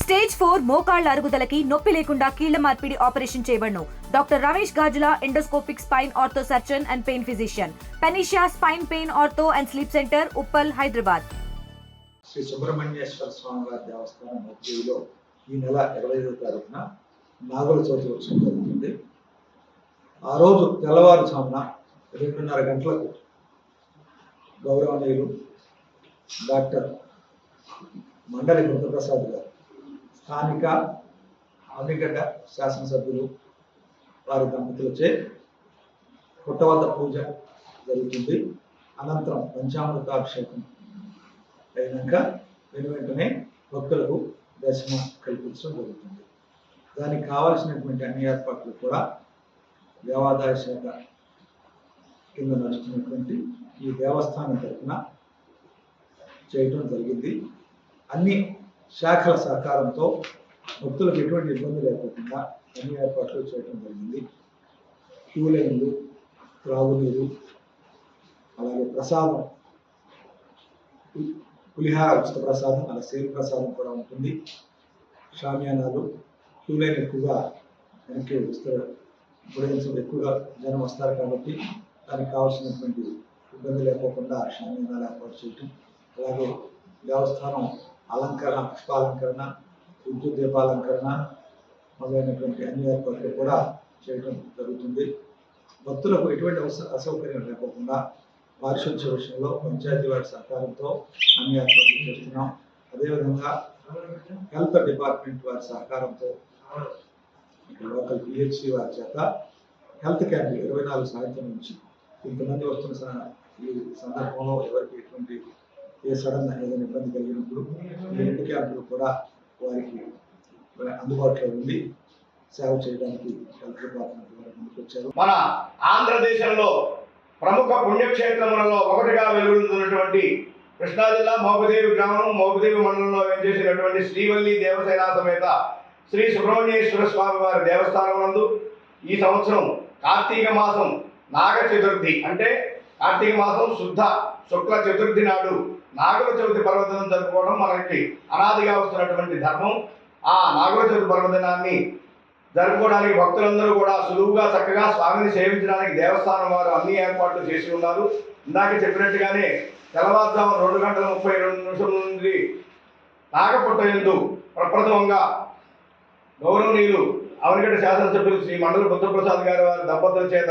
Stage 4 మోకాళ్ల అరుగుదలకి నొప్పి లేకుండా కీళ్ల మార్పిడి ఆపరేషన్ చేయబడును. Doctor Ramesh Gajula, endoscopic spine ortho surgeon and pain physician, panacea spine pain ortho and sleep centre, Uppal, Hyderabad. Shri Subrahmanyeswara Swamy వారి దేవస్థానం మధ్యలో ఈ నెల 25వ తారీఖున నాగుల చవితి ఉత్సవం జరుగుతుంది. ఆ రోజు తెల్లవారుజామున 2:30 గంటలకు గౌరవనీయులు డాక్టర్ మండలి బుద్ధప్రసాద్ గారు, స్థానిక అమిగడ్డ శాసనసభ్యులు వారి దంపతులచే పుట్టవద్ద పూజ జరుగుతుంది. అనంతరం పంచామృతాభిషేకం అయినాక వెంటనే భక్తులకు దర్శనం కల్పించడం జరుగుతుంది. దానికి కావాల్సినటువంటి అన్ని ఏర్పాట్లు కూడా దేవాదాయ శాఖ కింద నడుస్తున్నటువంటి ఈ దేవస్థానం తరఫున చేయడం జరిగింది. అన్ని శాఖల సహకారంతో భక్తులకు ఎటువంటి ఇబ్బంది లేకుండా అన్ని ఏర్పాట్లు చేయడం జరిగింది. క్యూ లైన్లు, త్రాగునీరు, అలాగే ప్రసాదం, పులిహార ఉచిత ప్రసాదం, అలా సేల్ ప్రసాదం కూడా ఉంటుంది. షామియానాలు, క్యూ లైన్ ఎక్కువగా వెనక్కి పొడిగించడం, ఎక్కువగా జనం వస్తారు కాబట్టి దానికి కావాల్సినటువంటి ఇబ్బంది లేకోకుండా షామియానాలు ఏర్పాటు చేయటం, అలాగే దేవస్థానం అలంకరణ, పుష్పాలంకరణ, విద్యుత్ దీపాలంకరణ మొదలైనటువంటి అన్ని ఏర్పాట్లు కూడా చేయడం జరుగుతుంది. భక్తులకు ఎటువంటి అసౌకర్యం లేకోకుండా పారిశుద్ధ్య విషయంలో పంచాయతీ వారి సహకారంతో అన్ని ఏర్పాట్లు చేస్తున్నాం. అదేవిధంగా హెల్త్ డిపార్ట్మెంట్ వారి సహకారంతో లోకల్ పిహెచ్సి వారి చేత హెల్త్ క్యాంప్ 24 సాయంత్రం నుంచి ఇంతమంది వస్తున్న ఈ సందర్భంలో ఎవరికి ఎటువంటి సడన్ ఏదైనా ఇబ్బంది కలిగినప్పుడు ఈ 2 క్యాంపులు కూడా వారికి అందుబాటులో ఉండి సేవ చేయడానికి హెల్త్ డిపార్ట్మెంట్ వారు ముందుకు వచ్చారు. మన ఆంధ్రదేశంలో ప్రముఖ పుణ్యక్షేత్రములలో ఒకటిగా వెలువడుతున్నటువంటి కృష్ణా జిల్లా మోపదేవి గ్రామం, మోపదేవి మండలంలో వేంచేసినటువంటి శ్రీవల్లి దేవసేన సమేత శ్రీ సుబ్రహ్మణ్యేశ్వర స్వామి వారి దేవస్థానం నందు ఈ సంవత్సరం కార్తీక మాసం నాగ చతుర్థి అంటే కార్తీక మాసం శుక్ల చతుర్థి నాడు నాగుల చవితి పర్వదినం జరుపుకోవడం మనకి అనాదిగా వస్తున్నటువంటి ధర్మం. ఆ నాగుల చవితి పర్వదినాన్ని జరుపుకోవడానికి భక్తులందరూ కూడా సులువుగా చక్కగా స్వామిని సేవించడానికి దేవస్థానం వారు అన్ని ఏర్పాట్లు చేసి ఉన్నారు. ఇందాక చెప్పినట్టుగానే తెల్లవారుజాము 2:32 నుండి నాగపుట్టయందు ప్రప్రథమంగా గౌరవనీయులు అవనిగడ్డ శాసనసభ్యులు శ్రీ మండలి బుద్ధప్రసాద్ గారి వారి దంపతుల చేత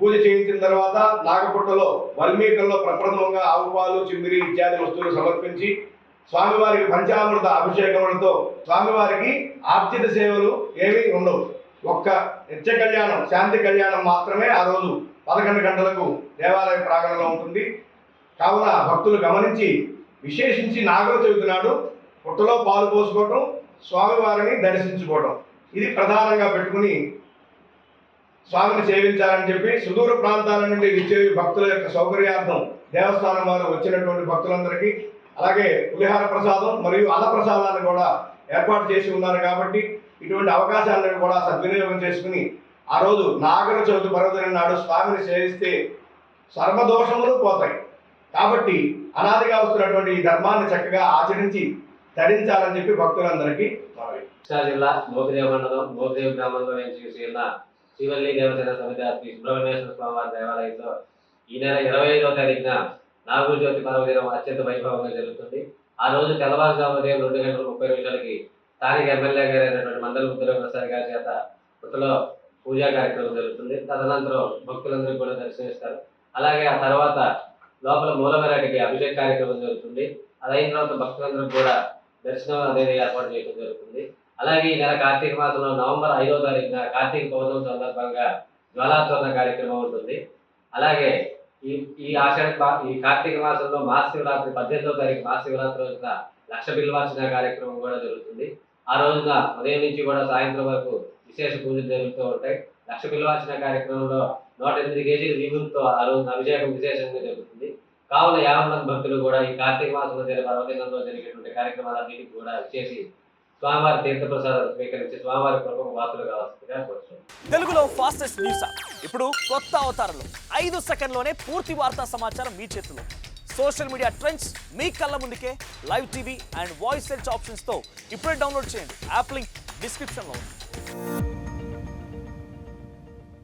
పూజ చేయించిన తర్వాత నాగపుట్టలో వల్మీకల్లో ప్రప్రథమంగా ఆవు పాలు, చిమ్మిరి ఇత్యాది వస్తువులు సమర్పించి స్వామివారికి పంచామృత అభిషేకములతో స్వామివారికి ఆర్జిత సేవలు ఏమీ ఉండవు. ఒక్క నిత్య కళ్యాణం, శాంతి కళ్యాణం మాత్రమే ఆ రోజు 11 గంటలకు దేవాలయ ప్రాంగణంలో ఉంటుంది. కావున భక్తులు గమనించి విశేషించి నాగుల చవితి నాడు పుట్టలో పాలు పోసుకోవటం, స్వామివారిని దర్శించుకోవటం ఇది ప్రధానంగా పెట్టుకుని స్వామిని సేవించాలని చెప్పి సుదూర ప్రాంతాల నుండి విచ్చే భక్తుల యొక్క సౌకర్యార్థం దేవస్థానం వారు వచ్చినటువంటి భక్తులందరికీ అలాగే పులిహార ప్రసాదం మరియు అన్న ప్రసాదాన్ని కూడా ఏర్పాటు చేసి ఉన్నారు. కాబట్టి ఇటువంటి అవకాశాలను కూడా సద్వినియోగం చేసుకుని ఆ రోజు నాగుల చవితి పర్వదినం నాడు స్వామిని సేవిస్తే సర్వదోషములు పోతాయి. కాబట్టి అనాదిగా వస్తున్నటువంటి ఈ ధర్మాన్ని చక్కగా ఆచరించి ధరించాలని చెప్పి భక్తులందరికీ మనవి. కృష్ణా జిల్లా మోపిదేవి మండలం మోపిదేవి గ్రామంలో వేంచేసి ఉన్న శ్రీవల్లి దేవసేన సమేత శ్రీ సుబ్రహ్మణ్యేశ్వర స్వామి వారి దేవాలయంలో ఈ నెల 25వ తారీఖున నాగుల చవితి పర్వదినం అత్యంత వైభవంగా జరుగుతుంది. ఆ రోజు తెల్లవారుజాము ఉదయం 2:30 స్థానిక ఎమ్మెల్యే గారు అయినటువంటి మండలి బుద్ధప్రసాద్ గారి చేత పుట్టలో పూజా కార్యక్రమం జరుగుతుంది. తదనంతరం భక్తులందరూ కూడా దర్శనమిస్తారు. అలాగే ఆ తర్వాత లోపల మూలమరాటికి అభిషేక కార్యక్రమం జరుగుతుంది. అదైన తర్వాత భక్తులందరూ కూడా దర్శనం అనేది ఏర్పాటు చేయడం జరుగుతుంది. అలాగే ఈ నెల కార్తీక మాసంలో నవంబర్ 5వ తారీఖున కార్తీక పౌర్ణమి సందర్భంగా జ్వాలాతోరణ కార్యక్రమం ఉంటుంది. అలాగే ఈ కార్తీక మాసంలో మహాశివరాత్రి 18వ తారీఖు మహాశివరాత్రి రోజున లక్ష బిల్వార్చన కార్యక్రమం కూడా జరుగుతుంది. ఆ రోజున ఉదయం నుంచి కూడా సాయంత్రం వరకు విశేష పూజలు జరుగుతూ ఉంటాయి. లక్ష బిల్వార్చన కార్యక్రమంలో 108 కేజీల విభూతితో ఆ రోజున అభిషేకం విశేషంగా జరుగుతుంది. కావున 50 మంది భక్తులు కూడా ఈ కార్తీక మాసంలో పర్వదినంలో జరిగేటువంటి కార్యక్రమాలన్నిటికీ కూడా చేసి స్వామివారి తీర్థప్రసాదాలు స్వీకరించి స్వామివారి కృపకు వాసులు కావాల్సిందిగా కోరుతున్నాం. తెలుగులో ఫాస్టెస్ట్ న్యూస్ ఇప్పుడు కొత్త అవతారంలో 5 సెకండ్లోనే పూర్తి వార్తా సమాచారం మీ చేతిలో. సోషల్ మీడియా ట్రెండ్స్ మీ కళ్ళ ముందుకే live TV and voice search ఆప్షన్స్తో ఇప్పుడే డౌన్లోడ్ చేయండి. యాప్ లింక్ డిస్క్రిప్షన్లో ఉంది.